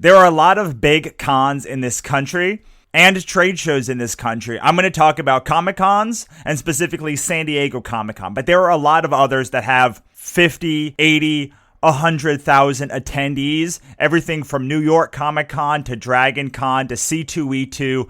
There are a lot of big cons in this country and trade shows in this country. I'm going to talk about Comic-Cons and specifically San Diego Comic-Con, but there are a lot of others that have 50, 80, 100,000 attendees, everything from New York Comic-Con to Dragon Con to C2E2 to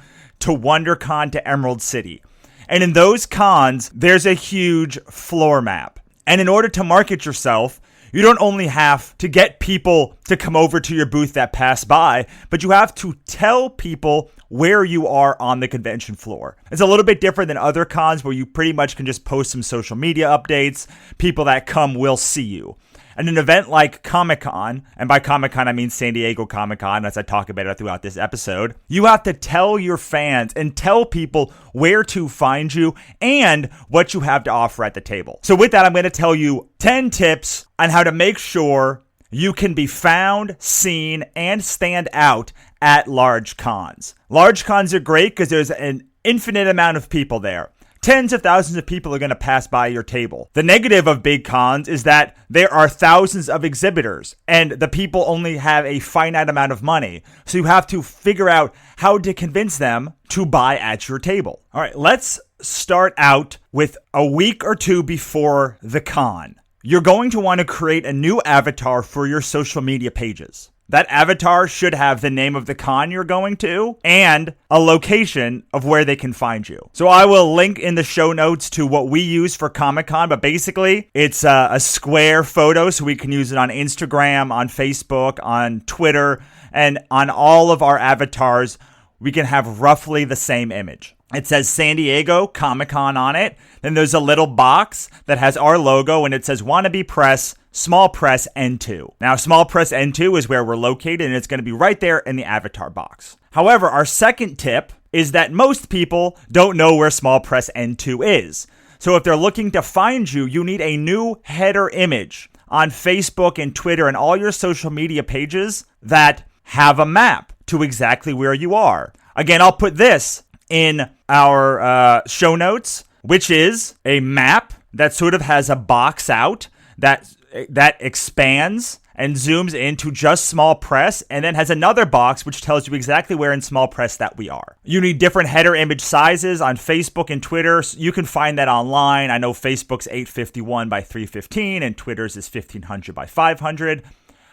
WonderCon to Emerald City. And in those cons, there's a huge floor map. And in order to market yourself, you don't only have to get people to come over to your booth that pass by, but you have to tell people where you are on the convention floor. It's a little bit different than other cons where you pretty much can just post some social media updates. People that come will see you. And an event like Comic-Con, and by Comic-Con I mean San Diego Comic-Con as I talk about it throughout this episode, you have to tell your fans and tell people where to find you and what you have to offer at the table. So with that, I'm going to tell you 10 tips on how to make sure you can be found, seen, and stand out at large cons. Large cons are great because there's an infinite amount of people there. Tens of thousands of people are going to pass by your table. The negative of big cons is that there are thousands of exhibitors and the people only have a finite amount of money. So you have to figure out how to convince them to buy at your table. All right, let's start out with a week or two before the con. You're going to want to create a new avatar for your social media pages. That avatar should have the name of the con you're going to and a location of where they can find you. So I will link in the show notes to what we use for Comic-Con, but basically it's a square photo so we can use it on Instagram, on Facebook, on Twitter, and on all of our avatars, we can have roughly the same image. It says San Diego Comic-Con on it. Then there's a little box that has our logo and it says Wannabe Press, Small Press N2. Now, Small Press N2 is where we're located and it's going to be right there in the avatar box. However, our second tip is that most people don't know where Small Press N2 is. So if they're looking to find you, you need a new header image on Facebook and Twitter and all your social media pages that have a map to exactly where you are. Again, I'll put this in our show notes, which is a map that sort of has a box out that expands and zooms into just Small Press and then has another box which tells you exactly where in Small Press that we are. You need different header image sizes on Facebook and Twitter. You can find that online. I know Facebook's 851 by 315 and Twitter's is 1500 by 500,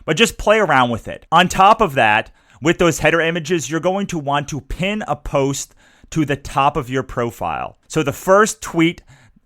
but just play around with it. On top of that, with those header images, you're going to want to pin a post to the top of your profile. So the first tweet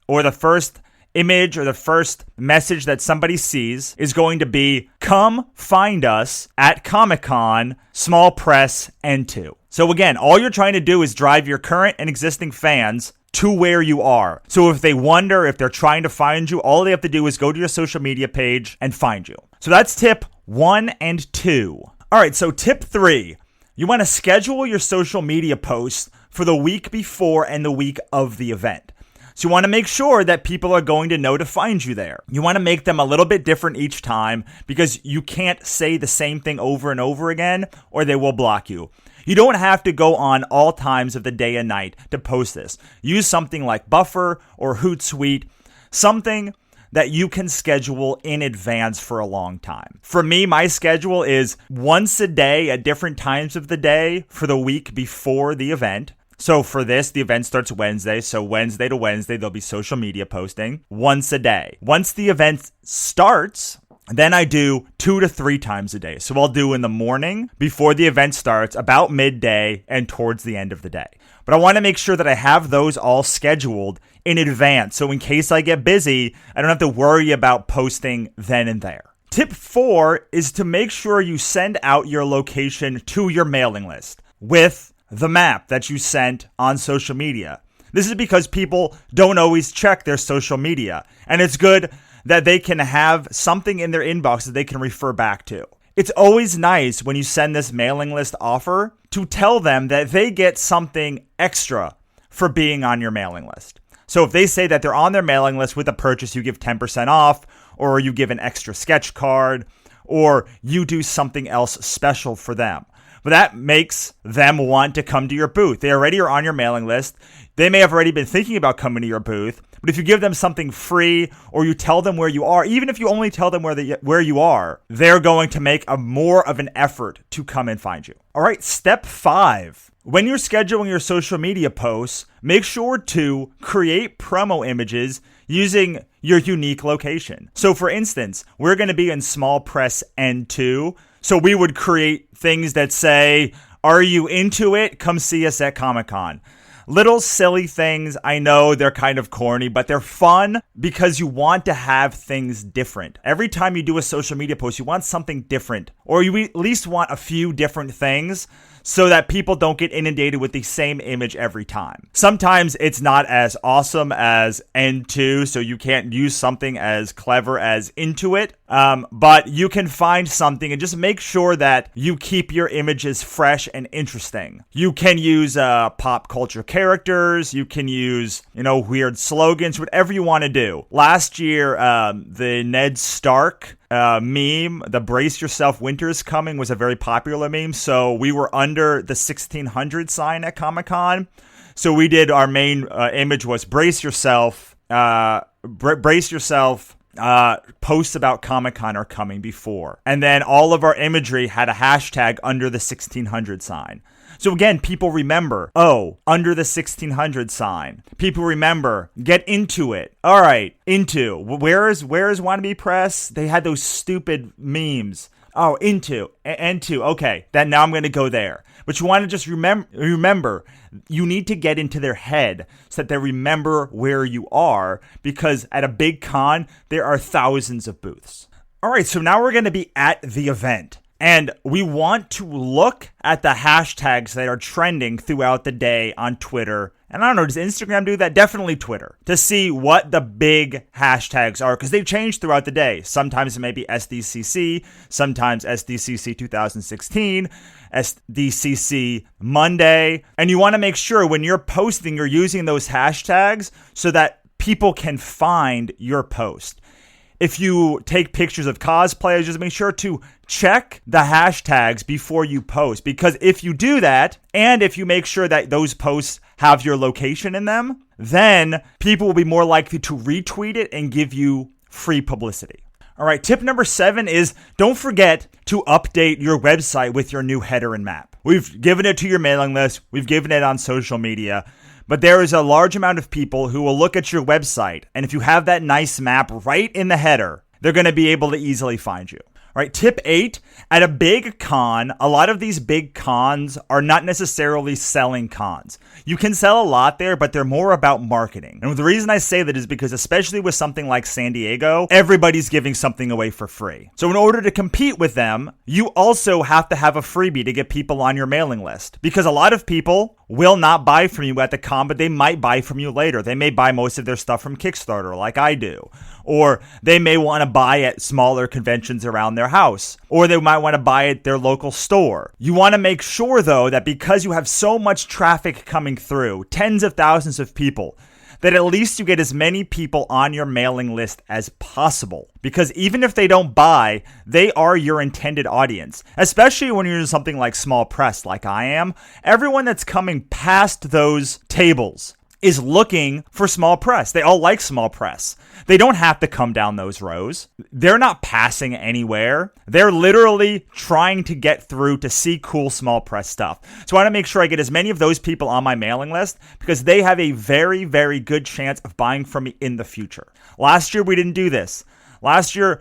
or the first image or the first message that somebody sees is going to be, come find us at Comic-Con, Small Press N2. So again, all you're trying to do is drive your current and existing fans to where you are. So if they wonder, if they're trying to find you, all they have to do is go to your social media page and find you. So that's tip 1 and 2. All right, so tip 3, you want to schedule your social media posts for the week before and the week of the event. So you want to make sure that people are going to know to find you there. You want to make them a little bit different each time because you can't say the same thing over and over again or they will block you. You don't have to go on all times of the day and night to post this. Use something like Buffer or Hootsuite, something that you can schedule in advance for a long time. For me, my schedule is once a day at different times of the day for the week before the event. So for this, the event starts Wednesday. So Wednesday to Wednesday, there'll be social media posting once a day. Once the event starts, then I do 2 to 3 times a day. So I'll do in the morning before the event starts, about midday, and towards the end of the day. But I want to make sure that I have those all scheduled in advance. So in case I get busy, I don't have to worry about posting then and there. Tip 4 is to make sure you send out your location to your mailing list with the map that you sent on social media. This is because people don't always check their social media, and it's good that they can have something in their inbox that they can refer back to. It's always nice when you send this mailing list offer to tell them that they get something extra for being on your mailing list. So if they say that they're on their mailing list with a purchase, you give 10% off, or you give an extra sketch card, or you do something else special for them. but that makes them want to come to your booth. They already are on your mailing list. They may have already been thinking about coming to your booth, but if you give them something free or you tell them where you are, even if you only tell them where you are, they're going to make a more of an effort to come and find you. All right, step 5. When you're scheduling your social media posts, make sure to create promo images using your unique location. So for instance, we're going to be in small press N2. So we would create things that say, "Are you into it? Come see us at Comic-Con." Little silly things. I know they're kind of corny, but they're fun because you want to have things different. Every time you do a social media post, you want something different, or you at least want a few different things so that people don't get inundated with the same image every time. Sometimes it's not as awesome as N2, so you can't use something as clever as Intuit, but you can find something and just make sure that you keep your images fresh and interesting. You can use pop culture characters, you can use, weird slogans, whatever you want to do. Last year, the Ned Stark meme, the "Brace Yourself, Winter's Coming," was a very popular meme. So we were under the 1600 sign at Comic-Con. So we did, our main image was "Brace yourself, posts about Comic-Con are coming before." And then all of our imagery had a hashtag under the 1600 sign. So again, people remember, under the 1600 sign. People remember, get into it. All right, into. Where is Wannabe Press? They had those stupid memes. Oh, into. Okay, now I'm going to go there. But you want to just remember, you need to get into their head so that they remember where you are, because at a big con, there are thousands of booths. All right, so now we're going to be at the event. And we want to look at the hashtags that are trending throughout the day on Twitter. And I don't know, does Instagram do that? Definitely Twitter. To see what the big hashtags are, because they change throughout the day. Sometimes it may be SDCC, sometimes SDCC 2016, SDCC Monday. And you want to make sure when you're posting, you're using those hashtags so that people can find your post. If you take pictures of cosplayers, just make sure to check the hashtags before you post. Because if you do that, and if you make sure that those posts have your location in them, then people will be more likely to retweet it and give you free publicity. All right, tip number 7 is don't forget to update your website with your new header and map. We've given it to your mailing list. We've given it on social media. But there is a large amount of people who will look at your website, and if you have that nice map right in the header, they're going to be able to easily find you. All right, tip 8, at a big con, a lot of these big cons are not necessarily selling cons. You can sell a lot there, but they're more about marketing. And the reason I say that is because especially with something like San Diego, everybody's giving something away for free. So in order to compete with them, you also have to have a freebie to get people on your mailing list. Because a lot of people will not buy from you at the con, but they might buy from you later. They may buy most of their stuff from Kickstarter like I do. Or they may want to buy at smaller conventions around their house. Or they might want to buy at their local store. You want to make sure, though, that because you have so much traffic coming through, tens of thousands of people, that at least you get as many people on your mailing list as possible. Because even if they don't buy, they are your intended audience. Especially when you're in something like small press, like I am. Everyone that's coming past those tables is looking for small press. They all like small press. They don't have to come down those rows. They're not passing anywhere. They're literally trying to get through to see cool small press stuff. So I want to make sure I get as many of those people on my mailing list because they have a very, very good chance of buying from me in the future. Last year, we didn't do this. Last year,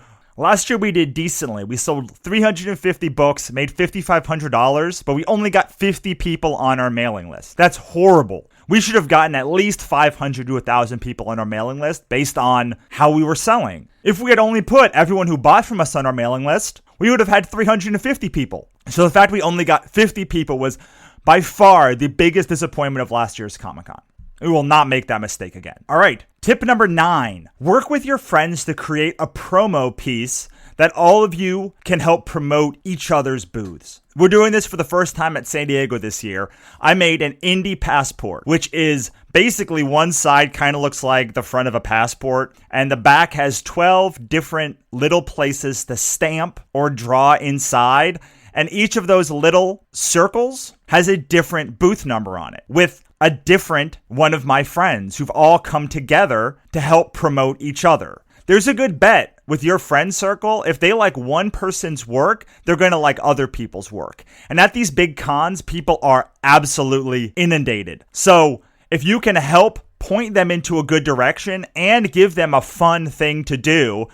we did decently. We sold 350 books, made $5,500, but we only got 50 people on our mailing list. That's horrible. We should have gotten at least 500 to 1,000 people on our mailing list based on how we were selling. If we had only put everyone who bought from us on our mailing list, we would have had 350 people. So the fact we only got 50 people was by far the biggest disappointment of last year's Comic-Con. We will not make that mistake again. All right, tip number 9. Work with your friends to create a promo piece that all of you can help promote each other's booths. We're doing this for the first time at San Diego this year. I made an indie passport, which is basically one side kind of looks like the front of a passport, and the back has 12 different little places to stamp or draw inside. And each of those little circles has a different booth number on it with a different one of my friends who've all come together to help promote each other. There's a good bet with your friend circle. If they like one person's work, they're going to like other people's work. And at these big cons, people are absolutely inundated. So if you can help point them into a good direction and give them a fun thing to do,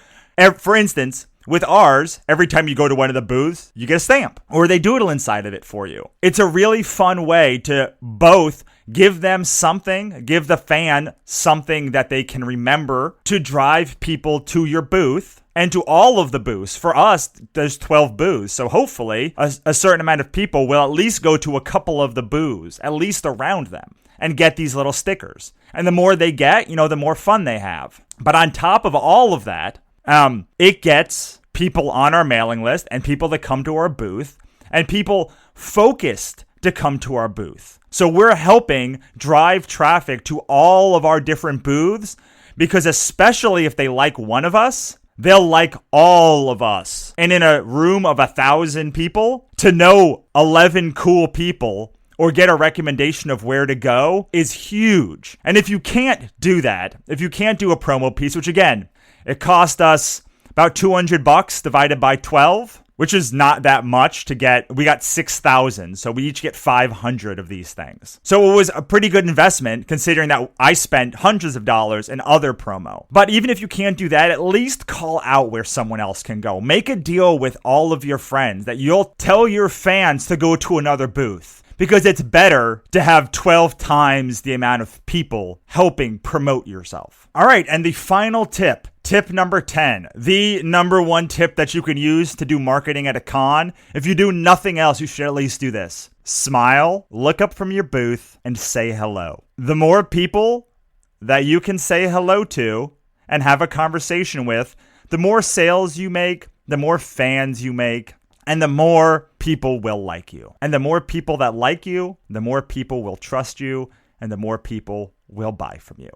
for instance, with ours, every time you go to one of the booths, you get a stamp or they doodle inside of it for you. It's a really fun way to both give them something, give the fan something that they can remember to drive people to your booth and to all of the booths. For us, there's 12 booths. So hopefully a certain amount of people will at least go to a couple of the booths, at least around them, and get these little stickers. And the more they get, the more fun they have. But on top of all of that, it gets people on our mailing list and people that come to our booth and people focused to come to our booth. So we're helping drive traffic to all of our different booths because especially if they like one of us, they'll like all of us. And in a room of 1,000 people, to know 11 cool people or get a recommendation of where to go is huge. And if you can't do that, if you can't do a promo piece, which again, it cost us about $200 divided by 12, which is not that much to get. We got 6,000, so we each get 500 of these things. So it was a pretty good investment considering that I spent hundreds of dollars in other promo. But even if you can't do that, at least call out where someone else can go. Make a deal with all of your friends that you'll tell your fans to go to another booth. Because it's better to have 12 times the amount of people helping promote yourself. All right, and the final tip number 10, the number one tip that you can use to do marketing at a con. If you do nothing else, you should at least do this. Smile, look up from your booth, and say hello. The more people that you can say hello to and have a conversation with, the more sales you make, the more fans you make, and the more people will like you. And the more people that like you, the more people will trust you, and the more people will buy from you.